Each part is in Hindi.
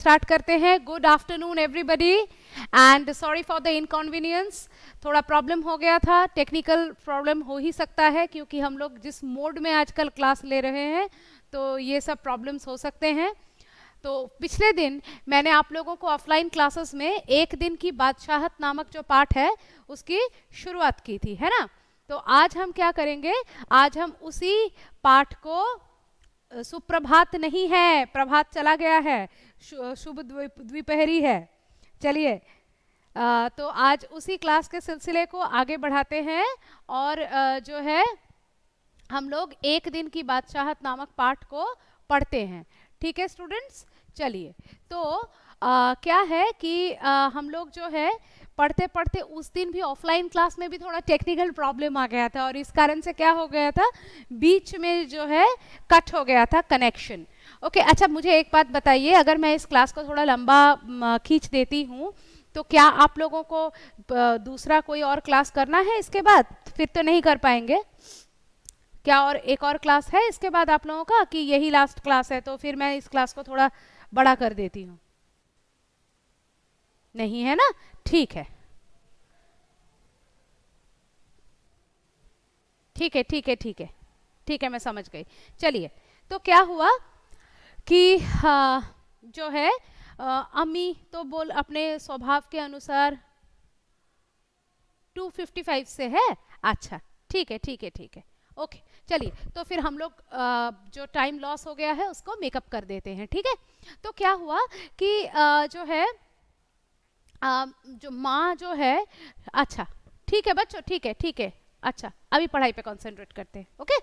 स्टार्ट करते हैं. Good afternoon everybody and sorry for the inconvenience. थोड़ा प्रॉब्लम हो गया था, टेक्निकल प्रॉब्लम हो ही सकता है क्योंकि हम लोग जिस मोड में आजकल क्लास ले रहे हैं तो ये सब प्रॉब्लम्स हो सकते हैं. तो पिछले दिन मैंने आप लोगों को ऑफलाइन क्लासेस में एक दिन की बादशाहत नामक जो पाठ है उसकी शुरुआत की थी, है ना. तो आज हम क्या करेंगे, आज हम उसी पाठ को, सुप्रभात नहीं है, प्रभात चला गया है, शुभ द्विपहरी है. चलिए, तो आज उसी क्लास के सिलसिले को आगे बढ़ाते हैं और जो है हम लोग एक दिन की बादशाहत नामक पाठ को पढ़ते हैं. ठीक है स्टूडेंट्स. चलिए, तो क्या है कि हम लोग जो है पढ़ते पढ़ते उस दिन भी ऑफलाइन क्लास में भी थोड़ा टेक्निकल प्रॉब्लम आ गया था और इस कारण से क्या हो गया था, बीच में जो है कट हो गया था कनेक्शन. ओके, अच्छा मुझे एक बात बताइए, अगर मैं इस क्लास को थोड़ा लंबा खींच देती हूँ तो क्या आप लोगों को दूसरा कोई और क्लास करना है इसके बाद? फिर तो नहीं कर पाएंगे क्या? और एक और क्लास है इसके बाद आप लोगों का कि यही लास्ट क्लास है? तो फिर मैं इस क्लास को थोड़ा बड़ा कर देती हूँ. नहीं है ना? ठीक है, ठीक है, ठीक है, ठीक है, ठीक है, मैं समझ गई. चलिए, तो क्या हुआ कि जो है अम्मी तो बोल अपने स्वभाव के अनुसार 2:55 से है. अच्छा, ठीक है, ठीक है, ठीक है, ओके. चलिए, तो फिर हम लोग जो टाइम लॉस हो गया है उसको मेकअप कर देते हैं. ठीक है. तो क्या हुआ कि जो है जो माँ जो है, अच्छा ठीक है बच्चों, ठीक है, ठीक है. अच्छा, अभी पढ़ाई पे कंसंट्रेट करते हैं. ओके.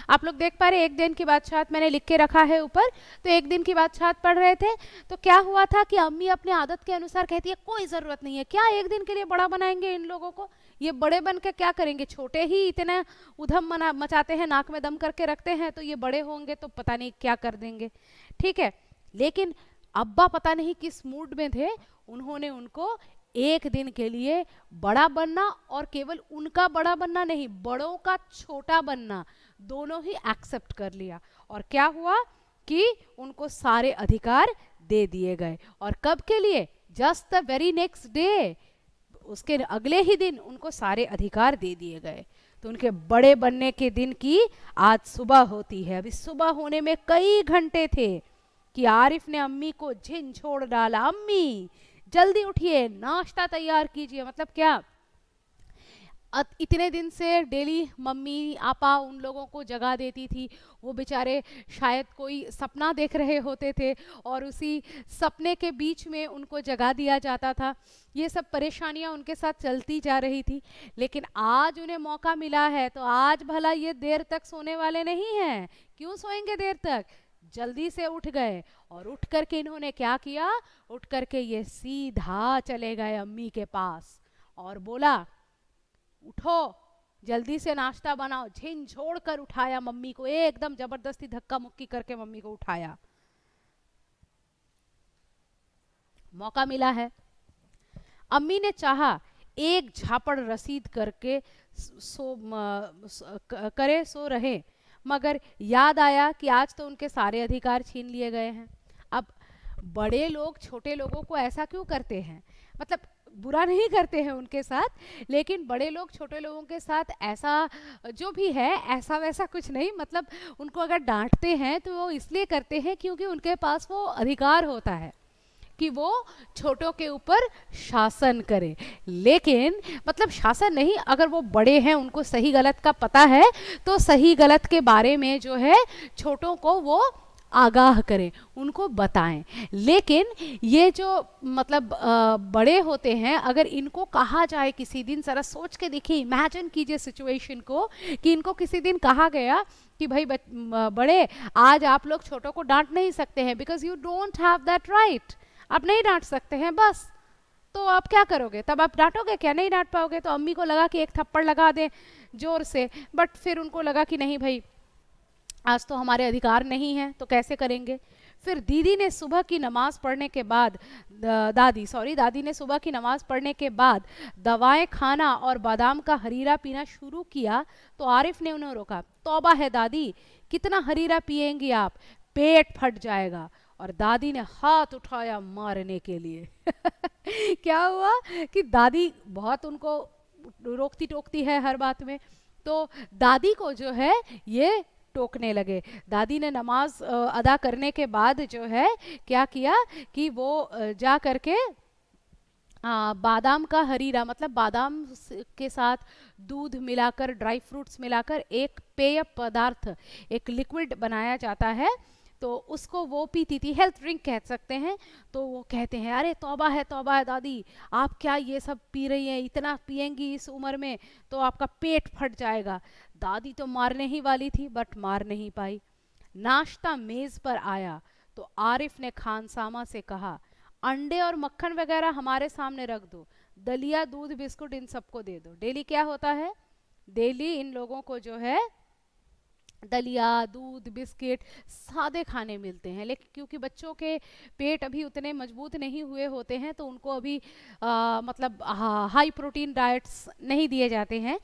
आप लोग देख पा रहे, एक दिन की बादशाहत मैंने लिख के रखा है ऊपर. तो एक दिन की बादशाहत पढ़ रहे थे तो क्या हुआ था कि अम्मी अपने आदत के अनुसार कहती है कोई ज़रूरत नहीं है, क्या एक दिन के लिए बड़ा बनाएंगे इन लोगों को, ये बड़े बन के क्या करेंगे, छोटे ही इतना उधम मचाते हैं, नाक में दम करके रखते हैं, तो ये बड़े होंगे तो पता नहीं क्या कर देंगे. ठीक है. लेकिन अब्बा पता नहीं किस मूड में थे, उन्होंने उनको एक दिन के लिए बड़ा बनना, और केवल उनका बड़ा बनना नहीं, बड़ों का छोटा बनना, दोनों ही एक्सेप्ट कर लिया. और क्या हुआ कि उनको सारे अधिकार दे दिए गए. और कब के लिए? Just the very next day, उसके अगले ही दिन उनको सारे अधिकार दे दिए गए. तो उनके बड़े बनने के दिन की आज सुबह होती है. अभी सुबह होने में कई घंटे थे कि आरिफ ने अम्मी को झिंझोड़ डाला, अम्मी जल्दी उठिए, नाश्ता तैयार कीजिए. मतलब क्या, इतने दिन से डेली मम्मी आपा उन लोगों को जगा देती थी, वो बेचारे शायद कोई सपना देख रहे होते थे और उसी सपने के बीच में उनको जगा दिया जाता था. ये सब परेशानियां उनके साथ चलती जा रही थी. लेकिन आज उन्हें मौका मिला है तो आज भला ये देर तक सोने वाले नहीं हैं. क्यों सोएंगे देर तक? जल्दी से उठ गए और उठ करके इन्होंने क्या किया, उठ करके ये सीधा चले गए अम्मी के पास और बोला उठो, जल्दी से नाश्ता बनाओ. झिंझोड़ कर उठाया मम्मी को, एकदम जबरदस्ती धक्का मुक्की करके मम्मी को उठाया. मौका मिला है. अम्मी ने चाहा एक झापड़ रसीद करके करे सो रहे, मगर याद आया कि आज तो उनके सारे अधिकार छीन लिए गए हैं. अब बड़े लोग छोटे लोगों को ऐसा क्यों करते हैं? मतलब बुरा नहीं करते हैं उनके साथ, लेकिन बड़े लोग छोटे लोगों के साथ ऐसा जो भी है ऐसा वैसा कुछ नहीं. मतलब उनको अगर डांटते हैं तो वो इसलिए करते हैं क्योंकि उनके पास वो अधिकार होता है कि वो छोटों के ऊपर शासन करे. लेकिन मतलब शासन नहीं, अगर वो बड़े हैं, उनको सही गलत का पता है, तो सही गलत के बारे में जो है छोटों को वो आगाह करें, उनको बताएं. लेकिन ये जो मतलब बड़े होते हैं, अगर इनको कहा जाए किसी दिन, जरा सोच के देखिए, इमेजिन कीजिए सिचुएशन को कि इनको किसी दिन कहा गया कि भाई बड़े, आज आप लोग छोटों को डांट नहीं सकते हैं because you don't have that right, आप नहीं डांट सकते हैं बस. तो आप क्या करोगे? तब आप डांटोगे क्या? नहीं डांट पाओगे. तो अम्मी को लगा कि एक थप्पड़ लगा दें जोर से, बट फिर उनको लगा कि नहीं भाई, आज तो हमारे अधिकार नहीं हैं, तो कैसे करेंगे. फिर दीदी ने सुबह की नमाज पढ़ने के बाद, दादी ने सुबह की नमाज पढ़ने के बाद दवाएं खाना और बादाम का हरीरा पीना शुरू किया. तो आरिफ ने उन्हें रोका. तौबा है दादी, कितना हरीरा पिएंगी आप, पेट फट जाएगा. और दादी ने हाथ उठाया मारने के लिए। क्या हुआ कि दादी बहुत उनको रोकती टोकती है हर बात में, तो दादी को जो है ये टोकने लगे। दादी ने नमाज अदा करने के बाद जो है क्या किया कि वो जा करके बादाम का हरीरा, मतलब बादाम के साथ दूध मिलाकर, ड्राई फ्रूट्स मिलाकर एक पेय पदार्थ, एक लिक्विड बनाया जाता है, तो उसको वो पीती थी, हेल्थ ड्रिंक कह सकते हैं। तो वो कहते हैं अरे तौबा है दादी, आप क्या ये सब पी रही हैं, इतना पियेंगी इस उम्र में तो आपका पेट फट जाएगा। दादी तो मारने ही वाली थी बट मार नहीं पाई। नाश्ता मेज पर आया तो आरिफ ने खानसामा से कहा, अंडे और मक्खन वगैरह हमारे सामने रख दो, दलिया दूध बिस्कुट इन सबको दे दो। डेली क्या होता है, डेली इन लोगों को जो है दलिया दूध बिस्किट सादे खाने मिलते हैं, लेकिन क्योंकि बच्चों के पेट अभी उतने मजबूत नहीं हुए होते हैं तो उनको अभी मतलब हाई प्रोटीन डाइट्स नहीं दिए जाते हैं।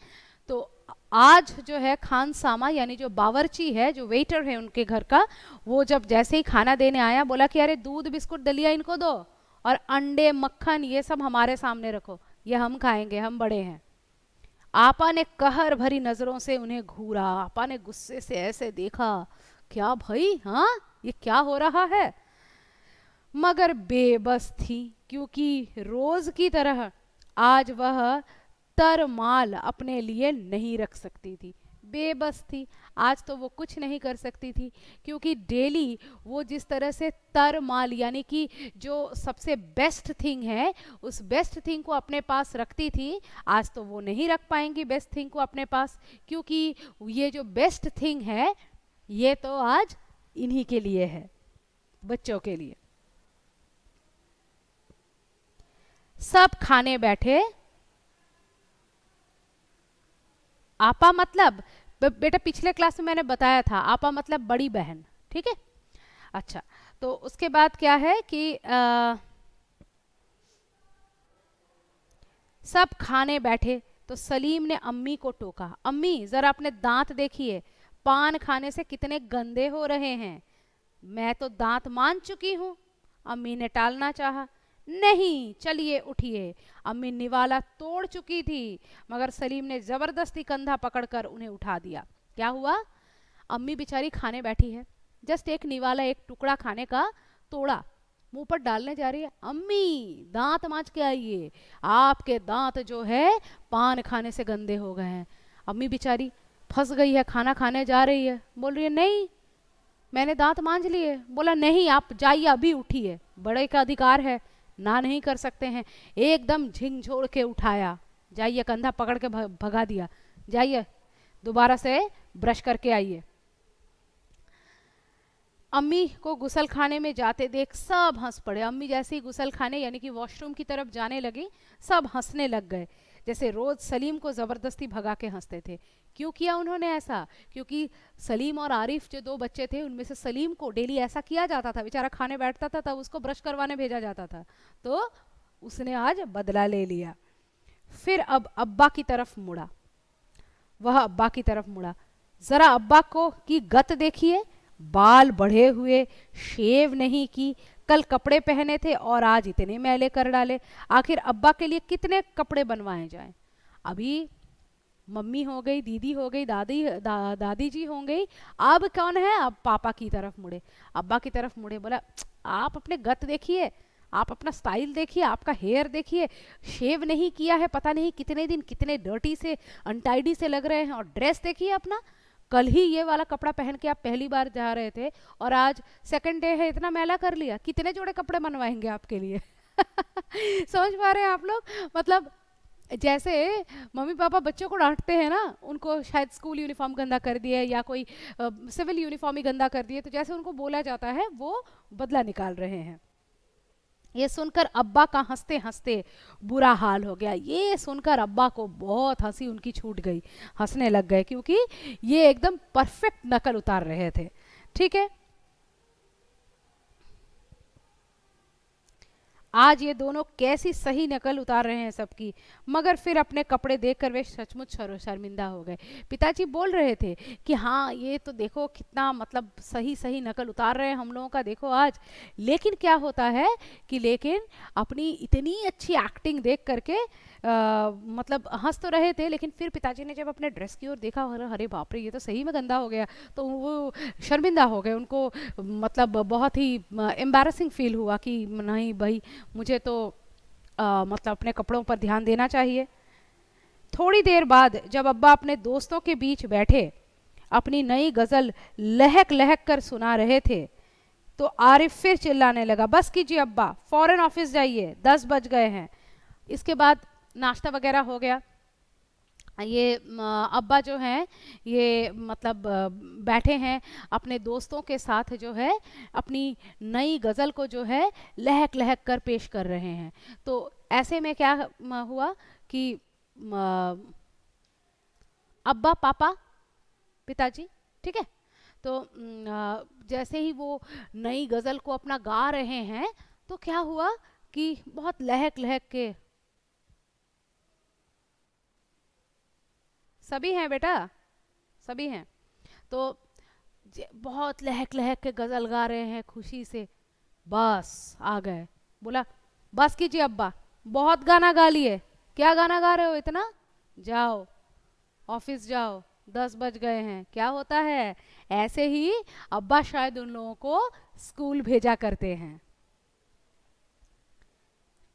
तो आज जो है खानसामा यानी जो बावर्ची है, जो वेटर है उनके घर का, वो जब जैसे ही खाना देने आया बोला कि अरे दूध बिस्कुट दलिया इनको दो और अंडे मक्खन ये सब हमारे सामने रखो, ये हम खाएंगे, हम बड़े हैं। आपा ने कहर भरी नजरों से उन्हें घूरा। आपा ने गुस्से से ऐसे देखा, क्या भाई, हाँ ये क्या हो रहा है, मगर बेबस थी क्योंकि रोज की तरह आज वह तरमाल अपने लिए नहीं रख सकती थी। बेबस थी, आज तो वो कुछ नहीं कर सकती थी क्योंकि डेली वो जिस तरह से तरमाल यानी कि जो सबसे बेस्ट थिंग है उस बेस्ट थिंग को अपने पास रखती थी, आज तो वो नहीं रख पाएंगी बेस्ट थिंग को अपने पास, क्योंकि ये जो बेस्ट थिंग है ये तो आज इन्हीं के लिए है, बच्चों के लिए। सब खाने बैठे। आपा मतलब बेटा पिछले क्लास में मैंने बताया था, आपा मतलब बड़ी बहन, ठीक है। अच्छा, तो उसके बाद क्या है कि सब खाने बैठे तो सलीम ने अम्मी को टोका, अम्मी जरा अपने दांत देखिए, पान खाने से कितने गंदे हो रहे हैं। मैं तो दांत मान चुकी हूँ। अम्मी ने टालना चाहा, नहीं चलिए उठिए। अम्मी निवाला तोड़ चुकी थी मगर सलीम ने जबरदस्ती कंधा पकड़कर उन्हें उठा दिया। क्या हुआ, अम्मी बेचारी खाने बैठी है, जस्ट एक निवाला एक टुकड़ा खाने का तोड़ा, मुंह पर डालने जा रही है, अम्मी दांत मांज के आइए, आपके दांत जो है पान खाने से गंदे हो गए हैं। अम्मी बेचारी फंस गई है, खाना खाने जा रही है, बोल रही है नहीं मैंने दांत मांज लिए। बोला नहीं आप जाइए, अभी उठिए, बड़े का अधिकार है, ना नहीं कर सकते हैं। एकदम झिंझोड़ के उठाया, जाइए, कंधा पकड़ के भगा दिया, जाइए दोबारा से ब्रश करके आइए। अम्मी को गुसल खाने में जाते देख सब हंस पड़े। अम्मी जैसे ही गुसल खाने यानी कि वॉशरूम की तरफ जाने लगी, सब हंसने लग गए, जैसे रोज सलीम को जबरदस्ती भगा के हंसते थे। क्यों किया उन्होंने ऐसा, क्योंकि सलीम और आरिफ जो दो बच्चे थे उनमें से सलीम को डेली ऐसा किया जाता था, बेचारा खाने बैठता था तब उसको ब्रश करवाने भेजा जाता था, तो उसने आज बदला ले लिया। फिर अब अब्बा की तरफ मुड़ा, वह अब्बा की तरफ मुड़ा, जरा अब्बा को की गत देखिए, बाल बढ़े हुए, शेव नहीं की, कल कपड़े पहने थे और आज इतने मैले कर डाले। आखिर अब्बा के लिए कितने कपड़े बनवाए जाएं। अभी मम्मी हो गई, दीदी हो गई, दादी जी हो गई, अब कौन है, अब पापा की तरफ मुड़े, अब्बा की तरफ मुड़े, बोला आप अपने गत देखिए, आप अपना स्टाइल देखिए, आपका हेयर देखिए, शेव नहीं किया है, पता नहीं कितने दिन कितने डर्टी से अनटाइडी से लग रहे हैं, और ड्रेस देखिए अपना, कल ही ये वाला कपड़ा पहन के आप पहली बार जा रहे थे और आज सेकंड डे है, इतना मैला कर लिया, कितने जोड़े कपड़े बनवाएंगे आपके लिए। समझ पा रहे हैं आप लोग, मतलब जैसे मम्मी पापा बच्चों को डांटते हैं ना, उनको शायद स्कूल यूनिफॉर्म गंदा कर दिया या कोई सिविल यूनिफॉर्म ही गंदा कर दिए, तो जैसे उनको बोला जाता है वो बदला निकाल रहे हैं। ये सुनकर अब्बा का हंसते हंसते बुरा हाल हो गया। ये सुनकर अब्बा को बहुत हंसी उनकी छूट गई, हंसने लग गए क्योंकि ये एकदम परफेक्ट नकल उतार रहे थे, ठीक है। आज ये दोनों कैसी सही नकल उतार रहे हैं सबकी। मगर फिर अपने कपड़े देखकर वे सचमुच शर्मिंदा हो गए। पिताजी बोल रहे थे कि हाँ ये तो देखो कितना मतलब सही सही नकल उतार रहे हैं हम लोगों का, देखो आज। लेकिन क्या होता है कि लेकिन अपनी इतनी अच्छी एक्टिंग देख करके मतलब हंस तो रहे थे, लेकिन फिर पिताजी ने जब अपने ड्रेस की ओर देखा, अरे बाप रे ये तो सही में गंदा हो गया, तो वो शर्मिंदा हो गए। उनको मतलब बहुत ही एम्बैरसिंग फील हुआ कि नहीं भाई मुझे तो मतलब अपने कपड़ों पर ध्यान देना चाहिए। थोड़ी देर बाद जब अब्बा अपने दोस्तों के बीच बैठे अपनी नई गजल लहक लहक कर सुना रहे थे, तो आरिफ फिर चिल्लाने लगा, बस कीजिए अब्बा, फौरन ऑफिस जाइए, 10 बज गए हैं। इसके बाद नाश्ता वगैरह हो गया। ये अब्बा जो हैं ये मतलब बैठे हैं अपने दोस्तों के साथ, जो है अपनी नई गज़ल को जो है लहक लहक कर पेश कर रहे हैं। तो ऐसे में क्या हुआ कि अब्बा पापा पिताजी, ठीक है, तो जैसे ही वो नई गज़ल को अपना गा रहे हैं, तो क्या हुआ कि बहुत लहक लहक के, सभी हैं बेटा, सभी हैं, तो बहुत लहक लहक के गजल गा रहे हैं खुशी से। बस आ गए, बोला बस कीजिए अब्बा, बहुत गाना गा लिए, क्या गाना गा रहे हो इतना, जाओ ऑफिस जाओ, 10 बज गए हैं। क्या होता है, ऐसे ही अब्बा शायद उन लोगों को स्कूल भेजा करते हैं।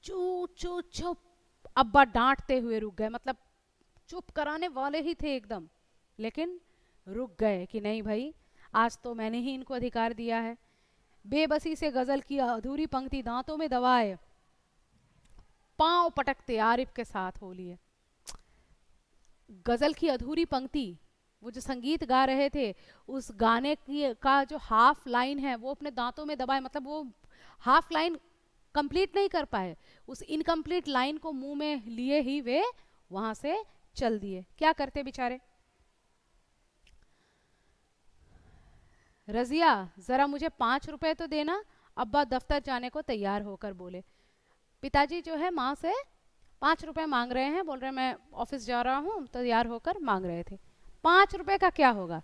चुप चुप चुप, अब्बा डांटते हुए रुक गए, मतलब चुप कराने वाले ही थे एकदम, लेकिन रुक गए कि नहीं भाई आज तो मैंने ही इनको अधिकार दिया है। बेबसी से गजल की अधूरी पंक्ति दांतों में दबाए पांव पटकते आरिफ के साथ हो लिए। गजल की अधूरी पंक्ति, वो जो संगीत गा रहे थे उस गाने की का जो हाफ लाइन है वो अपने दांतों में दबाए, मतलब वो हाफ लाइन कंप्लीट नहीं कर पाए, उस इनकम्प्लीट लाइन को मुंह में लिए ही वे वहां से चल दिए। क्या करते बेचारे। रजिया जरा मुझे 5 रुपए तो देना, अब्बा दफ्तर जाने को तैयार होकर बोले। पिताजी जो है माँ से 5 रुपए मांग रहे हैं, बोल रहे हैं मैं ऑफिस जा रहा हूँ, तैयार होकर मांग रहे थे। 5 रुपए का क्या होगा,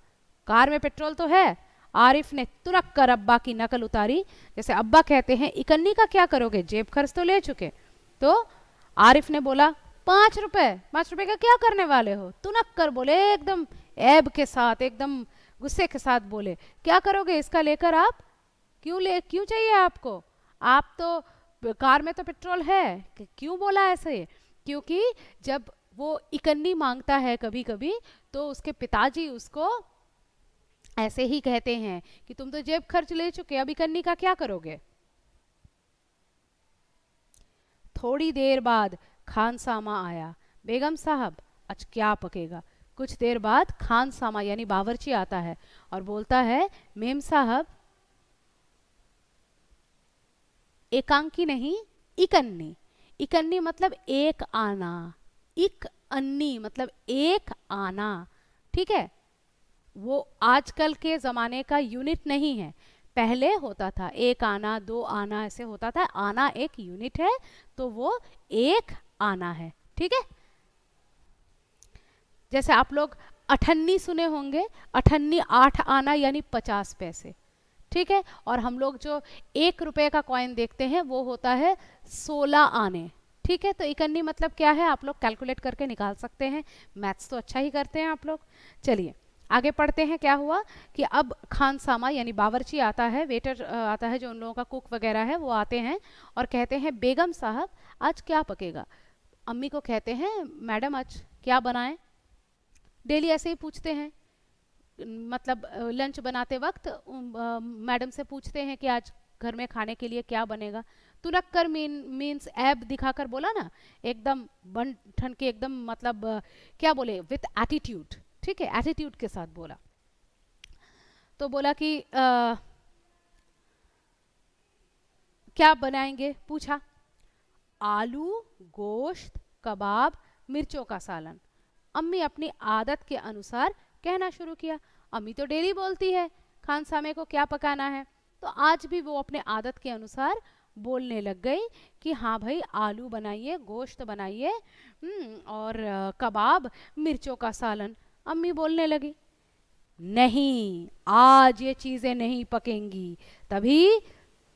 कार में पेट्रोल तो है। आरिफ ने तुरक कर अब्बा की नकल उतारी, जैसे अब्बा कहते हैं इकन्नी का क्या करोगे, जेब खर्च तो ले चुके। तो आरिफ ने बोला 5 रुपए, 5 रुपए का क्या करने वाले हो, तुनक कर बोले एकदम ऐब के साथ, एकदम गुस्से के साथ बोले, क्या करोगे इसका लेकर आप, क्यों चाहिए आपको, आप तो कार में तो पेट्रोल है। क्यों बोला ऐसे, क्योंकि जब वो इकन्नी मांगता है कभी कभी, तो उसके पिताजी उसको ऐसे ही कहते हैं कि तुम तो जेब खर्च ले चुके, अब इकन्नी का क्या करोगे। थोड़ी देर बाद खान सामा आया, बेगम साहब आज क्या पकेगा। कुछ देर बाद खान सामा यानी बावर्ची आता है और बोलता है मेम साहब, एकांकी नहीं इकन्नी, इकन्नी मतलब एक आना, इक अन्नी मतलब एक आना, ठीक है। वो आजकल के ज़माने का यूनिट नहीं है, पहले होता था 1 आना 2 आना ऐसे होता था, आना एक यूनिट है, तो वो एक आना है, ठीक है। जैसे आप लोग अठन्नी सुने होंगे, अठन्नी 8 आना यानी 50 पैसे, ठीक है। और हम लोग जो 1 रुपए का कॉइन देखते हैं वो होता है 16 आने, ठीक है। तो इकन्नी मतलब क्या है आप लोग कैलकुलेट करके निकाल सकते हैं, मैथ्स तो अच्छा ही करते हैं आप लोग। चलिए आगे पढ़ते हैं। क्या हुआ कि अब खान सामा यानी बावर्ची आता है, वेटर आता है जो उन लोगों का कुक वगैरह है, वो आते हैं और कहते हैं बेगम साहब आज क्या पकेगा। अम्मी को कहते हैं मैडम आज क्या बनाएं, डेली ऐसे ही पूछते हैं, मतलब लंच बनाते वक्त मैडम से पूछते हैं कि आज घर में खाने के लिए क्या बनेगा। तुरक्कर मीन्स ऐब दिखाकर बोला ना, एकदम बन ठन के एकदम मतलब क्या बोले विथ एटीट्यूड, ठीक है, एटीट्यूड के साथ बोला। तो बोला कि क्या बनाएंगे, पूछा आलू गोश्त कबाब मिर्चों का सालन। अम्मी अपनी आदत के अनुसार कहना शुरू किया। अम्मी तो डेली बोलती है खान सामे को क्या पकाना है, तो आज भी वो अपने आदत के अनुसार बोलने लग गई कि हाँ भाई आलू बनाइए, गोश्त बनाइए, और कबाब, मिर्चों का सालन। अम्मी बोलने लगी नहीं, आज ये चीजें नहीं पकेंगी। तभी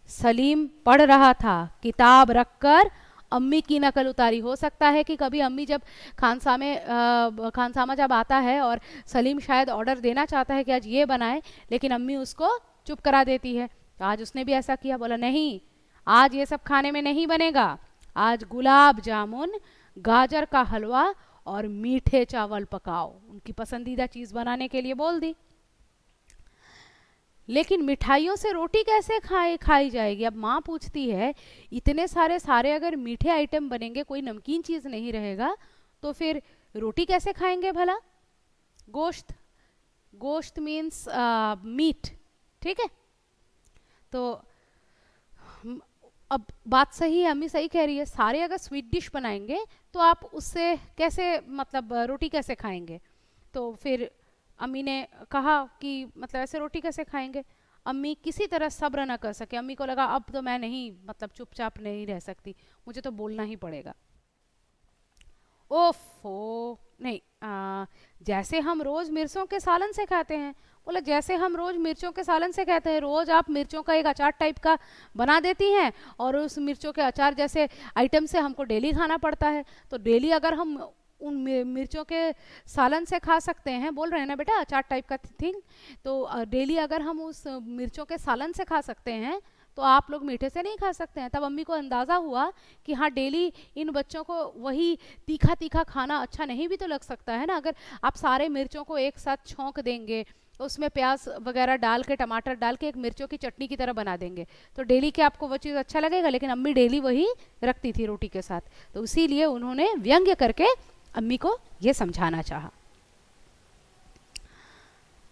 सलीम पढ़ रहा था, किताब रखकर अम्मी की नकल उतारी। हो सकता है कि कभी अम्मी जब खानसामा जब आता है और सलीम शायद ऑर्डर देना चाहता है कि आज ये बनाए, लेकिन अम्मी उसको चुप करा देती है। तो आज उसने भी ऐसा किया, बोला नहीं आज ये सब खाने में नहीं बनेगा, आज गुलाब जामुन, गाजर का हलवा और मीठे चावल पकाओ। उनकी पसंदीदा चीज बनाने के लिए बोल दी। लेकिन मिठाइयों से रोटी कैसे खाई जाएगी? अब माँ पूछती है इतने सारे अगर मीठे आइटम बनेंगे, कोई नमकीन चीज नहीं रहेगा, तो फिर रोटी कैसे खाएंगे भला? गोश्त, गोश्त मीन्स मीट, ठीक है। तो अब बात सही है, अम्मी सही कह रही है, सारे अगर स्वीट डिश बनाएंगे तो आप उससे कैसे मतलब रोटी कैसे खाएंगे? तो फिर अम्मी ने कहा कि मतलब ऐसे रोटी कैसे खाएंगे? अम्मी किसी तरह सब्र ना कर सके, अम्मी को लगा अब तो मैं नहीं मतलब चुपचाप नहीं रह सकती, मुझे तो बोलना ही पड़ेगा। ओफो, नहीं, जैसे हम रोज मिर्चों के सालन से खाते हैं। बोला जैसे हम रोज मिर्चों के सालन से खाते हैं, रोज आप मिर्चों का एक अचार टाइप का बना देती हैं और उस मिर्चों के अचार जैसे आइटम से हमको डेली खाना पड़ता है। तो डेली अगर हम उन मिर्चों के सालन से खा सकते हैं, बोल रहे हैं ना बेटा अचार टाइप का थिंग, तो डेली अगर हम उस मिर्चों के सालन से खा सकते हैं तो आप लोग मीठे से नहीं खा सकते हैं। तब अम्मी को अंदाज़ा हुआ कि हाँ डेली इन बच्चों को वही तीखा तीखा खाना अच्छा नहीं भी तो लग सकता है ना। अगर आप सारे मिर्चों को एक साथ छौंक देंगे, उसमें प्याज वगैरह डाल के, टमाटर डाल के एक मिर्चों की चटनी की तरह बना देंगे, तो डेली के आपको वो चीज़ अच्छा लगेगा। लेकिन अम्मी डेली वही रखती थी रोटी के साथ, तो इसीलिए उन्होंने व्यंग्य करके अम्मी को ये समझाना चाहा।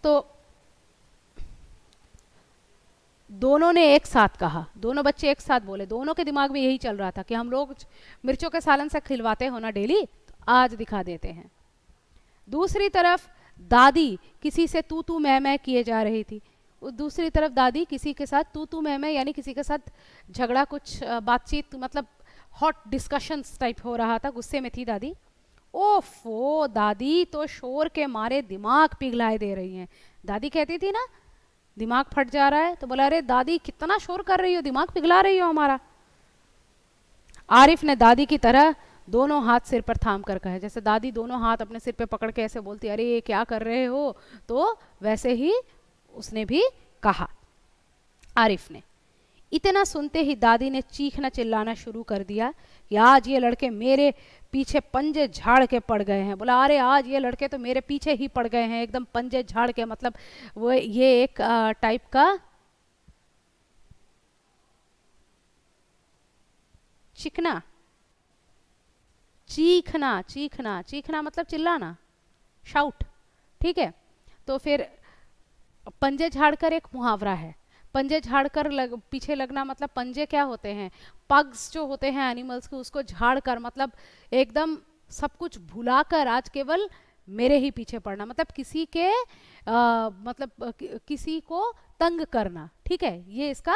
तो दोनों ने एक साथ कहा, दोनों बच्चे एक साथ बोले, दोनों के दिमाग में यही चल रहा था कि हम लोग मिर्चों के सालन से खिलवाते हो ना डेली, तो आज दिखा देते हैं। दूसरी तरफ दादी किसी से तू तू मैं किए जा रही थी। दूसरी तरफ दादी किसी के साथ तू तू मैं यानी किसी के साथ झगड़ा, कुछ बातचीत, मतलब हॉट डिस्कशंस टाइप हो रहा था, गुस्से में थी दादी। ओफो, दादी तो शोर के मारे दिमाग पिघलाए दे रही हैं। दादी कहती थी ना दिमाग फट जा रहा है, तो बोला अरे दादी कितना शोर कर रही हो, दिमाग पिघला रही हो हमारा। आरिफ ने दादी की तरह दोनों हाथ सिर पर थाम कर कहा, जैसे दादी दोनों हाथ अपने सिर पे पकड़ के ऐसे बोलती अरे ये क्या कर रहे हो, तो वैसे ही उसने भी कहा आरिफ ने। इतना सुनते ही दादी ने चीखना चिल्लाना शुरू कर दिया कि आज ये लड़के मेरे पीछे पंजे झाड़ के पड़ गए हैं। बोला अरे आज ये लड़के तो मेरे पीछे ही पड़ गए हैं, एकदम पंजे झाड़ के, मतलब वो ये एक टाइप का चिकना, चीखना, चीखना, चीखना मतलब चिल्लाना, शाउट, ठीक है। तो फिर पंजे झाड़कर एक मुहावरा है, पंजे झाड़कर पीछे लगना, मतलब पंजे क्या होते हैं, पग्स जो होते हैं एनिमल्स के, उसको झाड़कर मतलब एकदम सब कुछ भुलाकर आज केवल मेरे ही पीछे पड़ना, मतलब किसी के मतलब किसी को तंग करना, ठीक है, ये इसका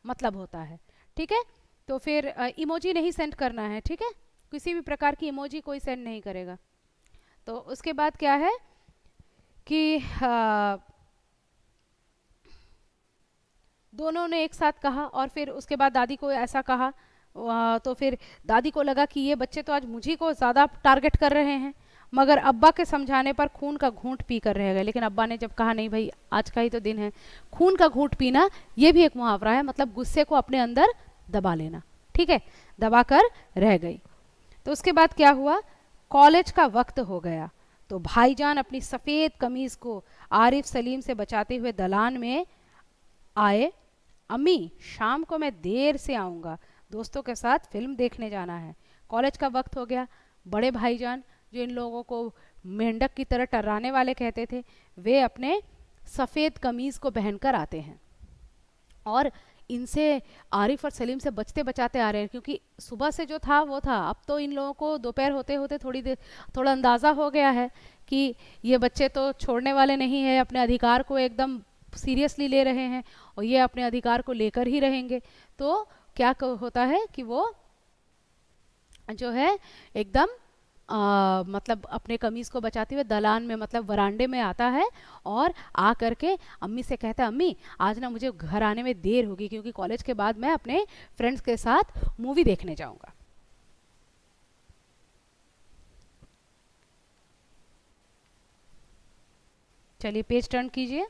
मतलब होता है, ठीक है। तो फिर इमोजी नहीं सेंड करना है, ठीक है, किसी भी प्रकार की इमोजी कोई सेंड नहीं करेगा। तो उसके बाद क्या है कि दोनों ने एक साथ कहा और फिर उसके बाद दादी को ऐसा कहा, तो फिर दादी को लगा कि ये बच्चे तो आज मुझे को ज़्यादा टारगेट कर रहे हैं, मगर अब्बा के समझाने पर खून का घूंट पी कर रह गए। लेकिन अब्बा ने जब कहा नहीं भाई आज का ही तो दिन है, खून का घूंट पीना ये भी एक मुहावरा है, मतलब गुस्से को अपने अंदर दबा लेना, ठीक है, दबा कर रह गई। तो उसके बाद क्या हुआ, कॉलेज का वक्त हो गया, तो भाईजान अपनी सफ़ेद कमीज़ को आरिफ सलीम से बचाते हुए दलान में आए। अम्मी शाम को मैं देर से आऊँगा, दोस्तों के साथ फिल्म देखने जाना है। कॉलेज का वक्त हो गया, बड़े भाईजान जो इन लोगों को मेंढक की तरह टर्राने वाले कहते थे, वे अपने सफ़ेद कमीज़ को पहनकर आते हैं और इनसे आरिफ और सलीम से बचते बचाते आ रहे हैं, क्योंकि सुबह से जो था वो था, अब तो इन लोगों को दोपहर होते होते थोड़ा अंदाज़ा हो गया है कि ये बच्चे तो छोड़ने वाले नहीं हैं, अपने अधिकार को एकदम सीरियसली ले रहे हैं और ये अपने अधिकार को लेकर ही रहेंगे। तो क्या होता है कि वो जो है एकदम मतलब अपने कमीज को बचाते हुए दलान में मतलब वरांडे में आता है और आ करके अम्मी से कहता है, अम्मी आज ना मुझे घर आने में देर होगी क्योंकि कॉलेज के बाद मैं अपने फ्रेंड्स के साथ मूवी देखने जाऊंगा। चलिए पेज टर्न कीजिए।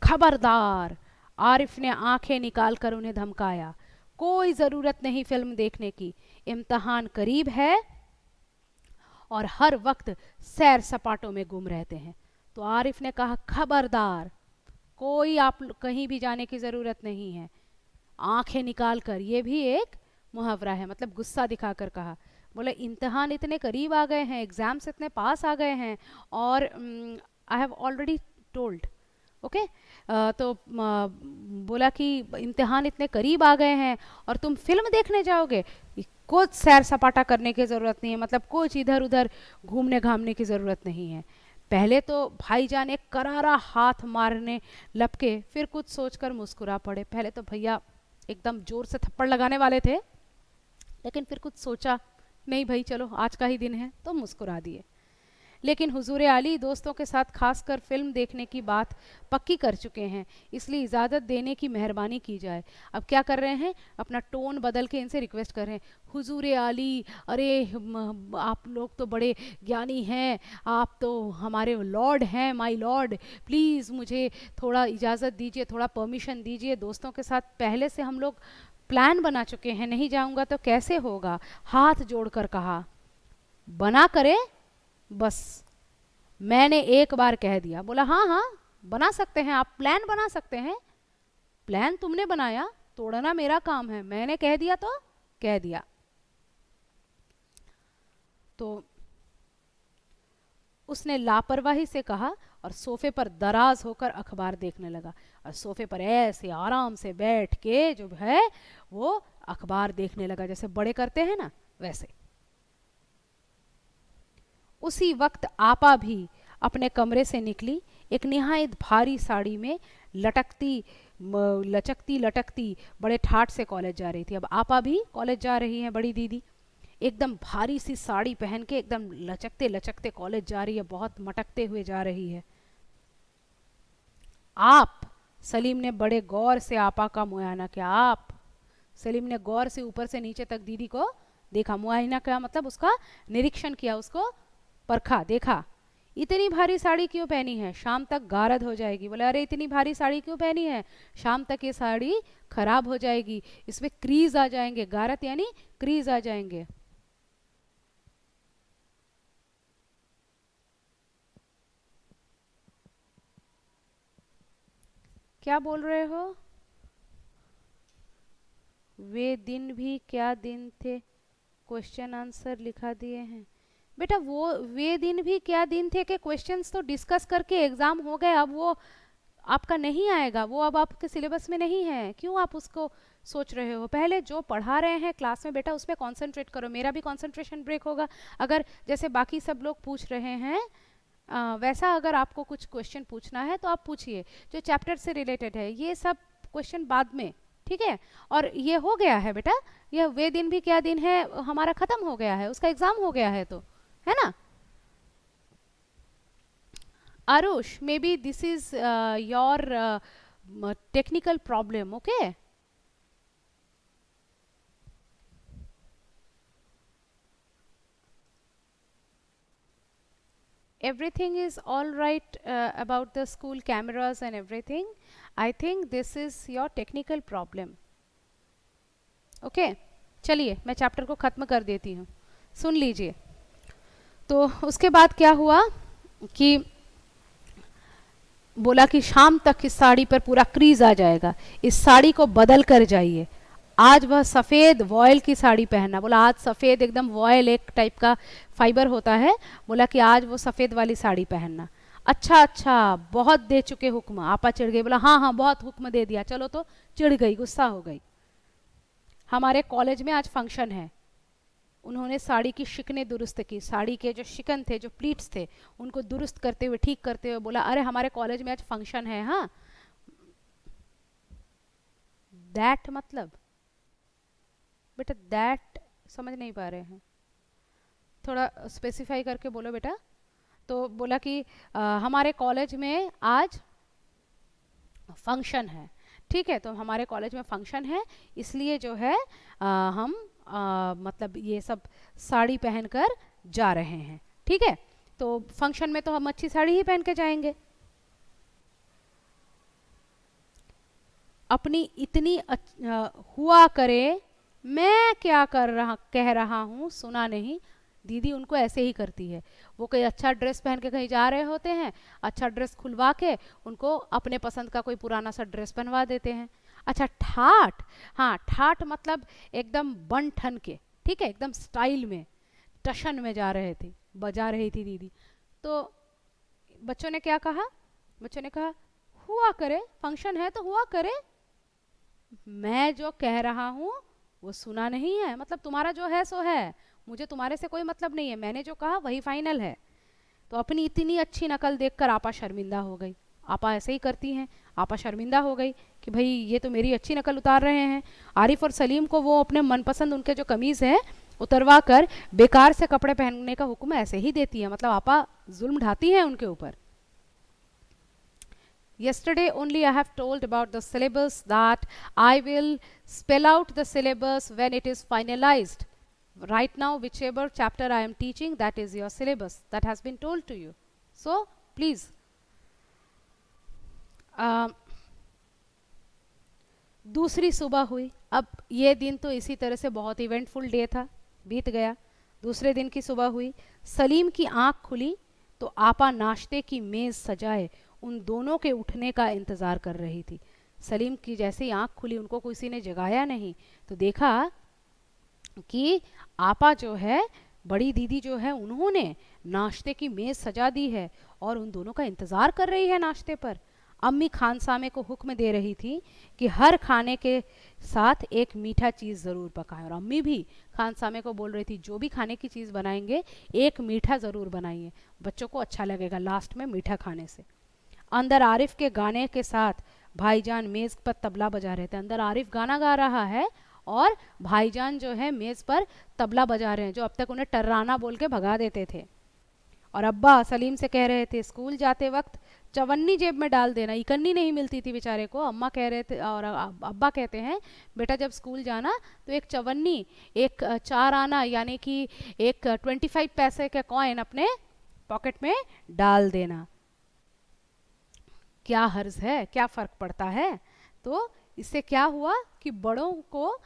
खबरदार, आरिफ ने आंखें निकालकर उन्हें धमकाया, कोई जरूरत नहीं फिल्म देखने की, इम्तिहान करीब है और हर वक्त सैर सपाटों में गुम रहते हैं। तो आरिफ ने कहा, खबरदार, कोई आप कहीं भी जाने की जरूरत नहीं है। आंखें निकाल कर, ये भी एक मुहावरा है, मतलब गुस्सा दिखाकर कहा। बोले इम्तिहान इतने करीब आ गए हैं, एग्जाम्स इतने पास आ गए हैं और I have already told, okay तो बोला कि इम्तिहान इतने करीब आ गए हैं और तुम फिल्म देखने जाओगे, कुछ सैर सपाटा करने की ज़रूरत नहीं है, मतलब कुछ इधर उधर घूमने घामने की ज़रूरत नहीं है। पहले तो भाईजान एक करारा हाथ मारने लपके, फिर कुछ सोचकर मुस्कुरा पड़े। पहले तो भैया एकदम जोर से थप्पड़ लगाने वाले थे, लेकिन फिर कुछ सोचा, नहीं भाई चलो आज का ही दिन है, तो मुस्कुरा दिए। लेकिन हुजूर आली दोस्तों के साथ खासकर फिल्म देखने की बात पक्की कर चुके हैं, इसलिए इजाज़त देने की मेहरबानी की जाए। अब क्या कर रहे हैं, अपना टोन बदल के इनसे रिक्वेस्ट कर रहे हैं, हुजूर आली, अरे आप लोग तो बड़े ज्ञानी हैं, आप तो हमारे लॉर्ड हैं, माय लॉर्ड, प्लीज़ मुझे थोड़ा इजाज़त दीजिए, थोड़ा परमिशन दीजिए। दोस्तों के साथ पहले से हम लोग प्लान बना चुके हैं, नहीं जाऊंगा तो कैसे होगा। हाथ जोड़कर कहा, बना करे बस, मैंने एक बार कह दिया। बोला हाँ हाँ बना सकते हैं, आप प्लान बना सकते हैं, प्लान तुमने बनाया, तोड़ना मेरा काम है, मैंने कह दिया तो कह दिया। तो उसने लापरवाही से कहा और सोफे पर दराज होकर अखबार देखने लगा। और सोफे पर ऐसे आराम से बैठ के जो है वो अखबार देखने लगा, जैसे बड़े करते हैं ना वैसे। उसी वक्त आपा भी अपने कमरे से निकली, एक निहायत भारी साड़ी में लचकती लटकती बड़े ठाट से कॉलेज जा रही थी। अब आपा भी कॉलेज जा रही हैं, बड़ी दीदी एकदम भारी सी साड़ी पहन के एकदम लचकते लचकते कॉलेज जा रही है, बहुत मटकते हुए जा रही है। आप, सलीम ने बड़े गौर से आपा का मुआयना किया। आप, सलीम ने गौर से ऊपर से नीचे तक दीदी को देखा। मुआयना क्या मतलब, उसका निरीक्षण किया, उसको परखा, देखा। इतनी भारी साड़ी क्यों पहनी है, शाम तक गारद हो जाएगी। बोले अरे इतनी भारी साड़ी क्यों पहनी है, शाम तक ये साड़ी खराब हो जाएगी, इसमें क्रीज आ जाएंगे, गारद यानी क्रीज आ जाएंगे। क्या बोल रहे हो, वे दिन भी क्या दिन थे, क्वेश्चन आंसर लिखा दिए हैं। बेटा वो वे दिन भी क्या दिन थे के क्वेश्चंस तो डिस्कस करके एग्जाम हो गए, अब वो आपका नहीं आएगा, वो अब आपके सिलेबस में नहीं है, क्यों आप उसको सोच रहे हो। पहले जो पढ़ा रहे हैं क्लास में बेटा उस पर कॉन्सेंट्रेट करो, मेरा भी कॉन्सेंट्रेशन ब्रेक होगा। अगर जैसे बाकी सब लोग पूछ रहे हैं वैसा अगर आपको कुछ क्वेश्चन पूछना है तो आप पूछिए, जो चैप्टर से रिलेटेड है, ये सब क्वेश्चन बाद में, ठीक है। और ये हो गया है बेटा, यह वे दिन भी क्या दिन है हमारा खत्म हो गया है, उसका एग्जाम हो गया है, तो है ना। Aarush, may be this is your technical problem, okay? Everything is all right about the school cameras and everything. I think this is your technical problem. Okay? चलिए मैं चैप्टर को ख़त्म कर देती हूँ, सुन लीजिए। तो उसके बाद क्या हुआ कि बोला कि शाम तक इस साड़ी पर पूरा क्रीज आ जाएगा, इस साड़ी को बदल कर जाइए। आज वह सफ़ेद वॉयल की साड़ी पहनना, बोला आज सफ़ेद एकदम वॉयल एक टाइप का फाइबर होता है, बोला कि आज वो सफ़ेद वाली साड़ी पहनना। अच्छा अच्छा, बहुत दे चुके हुक्म, आपा चिढ़ गई। बोला हाँ हाँ बहुत हुक्म दे दिया, चलो। तो चिढ़ गई, गुस्सा हो गई। हमारे कॉलेज में आज फंक्शन है, उन्होंने साड़ी की शिकनें दुरुस्त की, साड़ी के जो शिकन थे, जो प्लीट्स थे, उनको दुरुस्त करते हुए, ठीक करते हुए बोला, अरे हमारे कॉलेज में आज फंक्शन है। हाँ, दैट मतलब बेटा, दैट समझ नहीं पा रहे हैं, थोड़ा स्पेसिफाई करके बोलो बेटा। तो बोला कि हमारे कॉलेज में आज फंक्शन है। ठीक है, तो हमारे कॉलेज में फंक्शन है, इसलिए जो है हम मतलब ये सब साड़ी पहनकर जा रहे हैं। ठीक है, तो फंक्शन में तो हम अच्छी साड़ी ही पहन के जाएंगे। अपनी इतनी हुआ करे, मैं क्या कह रहा हूँ, सुना नहीं। दीदी उनको ऐसे ही करती है, वो कोई अच्छा ड्रेस पहन के कहीं जा रहे होते हैं, अच्छा ड्रेस खुलवा के उनको अपने पसंद का कोई पुराना सा ड्रेस पहनवा देते हैं। अच्छा, ठाट, हाँ ठाट मतलब एकदम बन ठन के, ठीक है, एकदम स्टाइल में, टशन में जा रहे थे, बजा रही थी दीदी। तो बच्चों ने क्या कहा, बच्चों ने कहा हुआ करे, फंक्शन है तो हुआ करे, मैं जो कह रहा हूँ वो सुना नहीं है, मतलब तुम्हारा जो है सो है, मुझे तुम्हारे से कोई मतलब नहीं है, मैंने जो कहा वही फाइनल है। तो अपनी इतनी अच्छी नकल देखकर आपा शर्मिंदा हो गई। आपा ऐसे ही करती हैं, आपा शर्मिंदा हो गई कि भाई ये तो मेरी अच्छी नकल उतार रहे हैं। आरिफ और सलीम को वो अपने मनपसंद उनके जो कमीज़ है उतरवा कर बेकार से कपड़े पहनने का हुक्म ऐसे ही देती है, मतलब आपा जुल्म ढाती हैं उनके ऊपर। Yesterday only I have told about the syllabus that I will spell out the syllabus when it is finalized. Right now, whichever chapter I am teaching, that is your syllabus. That has been told to you. So, please. दूसरी सुबह हुई। अब ये दिन तो इसी तरह से बहुत इवेंटफुल डे था, बीत गया। दूसरे दिन की सुबह हुई, सलीम की आंख खुली तो आपा नाश्ते की मेज़ सजाए उन दोनों के उठने का इंतज़ार कर रही थी। सलीम की जैसे ही आंख खुली, उनको किसी ने जगाया नहीं, तो देखा कि आपा जो है, बड़ी दीदी जो है, उन्होंने नाश्ते की मेज़ सजा दी है और उन दोनों का इंतज़ार कर रही है नाश्ते पर। अम्मी खानसामे को हुक्म दे रही थी कि हर खाने के साथ एक मीठा चीज़ ज़रूर पकाएं, और अम्मी भी खानसामे को बोल रही थी जो भी खाने की चीज़ बनाएंगे एक मीठा ज़रूर बनाइए, बच्चों को अच्छा लगेगा लास्ट में मीठा खाने से। अंदर आरिफ के गाने के साथ भाईजान मेज़ पर तबला बजा रहे थे। अंदर आरिफ गाना गा रहा है और भाईजान जो है मेज़ पर तबला बजा रहे हैं, जो अब तक उन्हें टर्राना बोल के भगा देते थे। और अब्बा सलीम से कह रहे थे स्कूल जाते वक्त चवन्नी जेब में डाल देना, इकन्नी नहीं मिलती थी बेचारे को, अम्मा कह रहे थे और अब्बा कहते हैं बेटा जब स्कूल जाना तो एक चवन्नी, एक 4 आना यानी कि एक 25 पैसे का कॉइन अपने पॉकेट में डाल देना। क्या हर्ज है, क्या फ़र्क पड़ता है। तो इससे क्या हुआ कि बड़ों को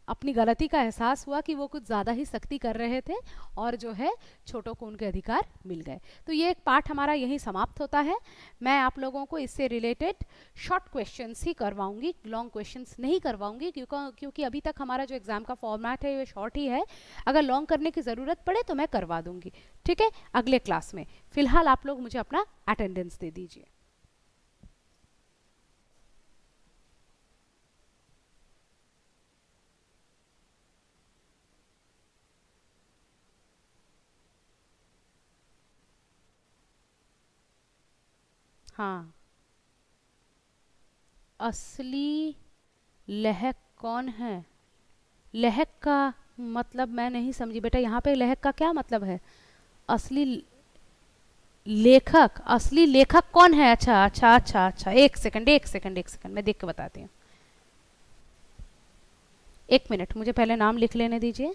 अपनी गलती का एहसास हुआ कि वो कुछ ज़्यादा ही सख्ती कर रहे थे और जो है छोटों को उनके अधिकार मिल गए। तो ये एक पार्ट हमारा यहीं समाप्त होता है। मैं आप लोगों को इससे रिलेटेड शॉर्ट क्वेश्चंस ही करवाऊंगी, लॉन्ग क्वेश्चंस नहीं करवाऊंगी, क्योंकि अभी तक हमारा जो एग्ज़ाम का फॉर्मेट है वो शॉर्ट ही है। अगर लॉन्ग करने की ज़रूरत पड़े तो मैं करवा दूंगी, ठीक है, अगले क्लास में। फ़िलहाल आप लोग मुझे अपना अटेंडेंस दे दीजिए। हाँ, असली लहक कौन है? लहक का मतलब मैं नहीं समझी बेटा, यहाँ पे लहक का क्या मतलब है? असली लेखक, असली लेखक कौन है? अच्छा अच्छा अच्छा अच्छा, एक सेकंड एक सेकंड एक सेकंड, मैं देख के बताती हूँ। एक मिनट, मुझे पहले नाम लिख लेने दीजिए।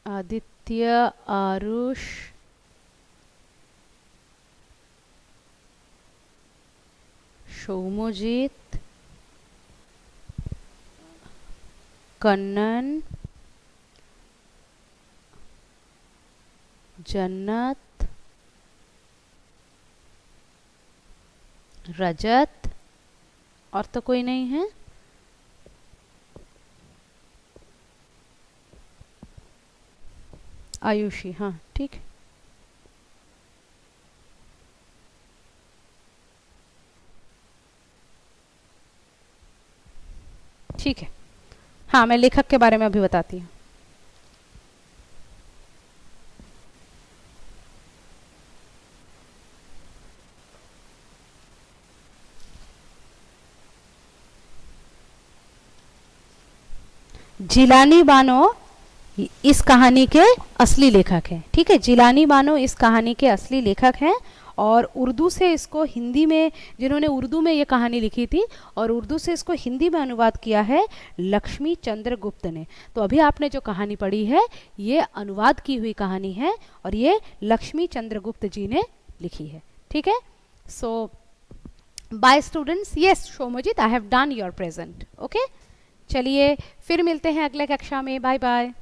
आदित्य, आरुष, सौम्यजीत, कन्नन, जन्नत, रजत, और तो कोई नहीं है। आयुषी, हाँ ठीक। ठीक है, हाँ मैं लेखक के बारे में अभी बताती हूँ। जिलानी बानो इस कहानी के असली लेखक हैं। ठीक है, जिलानी बानो इस कहानी के असली लेखक हैं और उर्दू से इसको हिंदी में, जिन्होंने उर्दू में ये कहानी लिखी थी और उर्दू से इसको हिंदी में अनुवाद किया है लक्ष्मी चंद्रगुप्त ने। तो अभी आपने जो कहानी पढ़ी है ये अनुवाद की हुई कहानी है और ये लक्ष्मी चंद्रगुप्त जी ने लिखी है। ठीक है, so bye students, yes Shomojit, I have done your present. Okay, चलिए फिर मिलते हैं अगले कक्षा में, बाय बाय।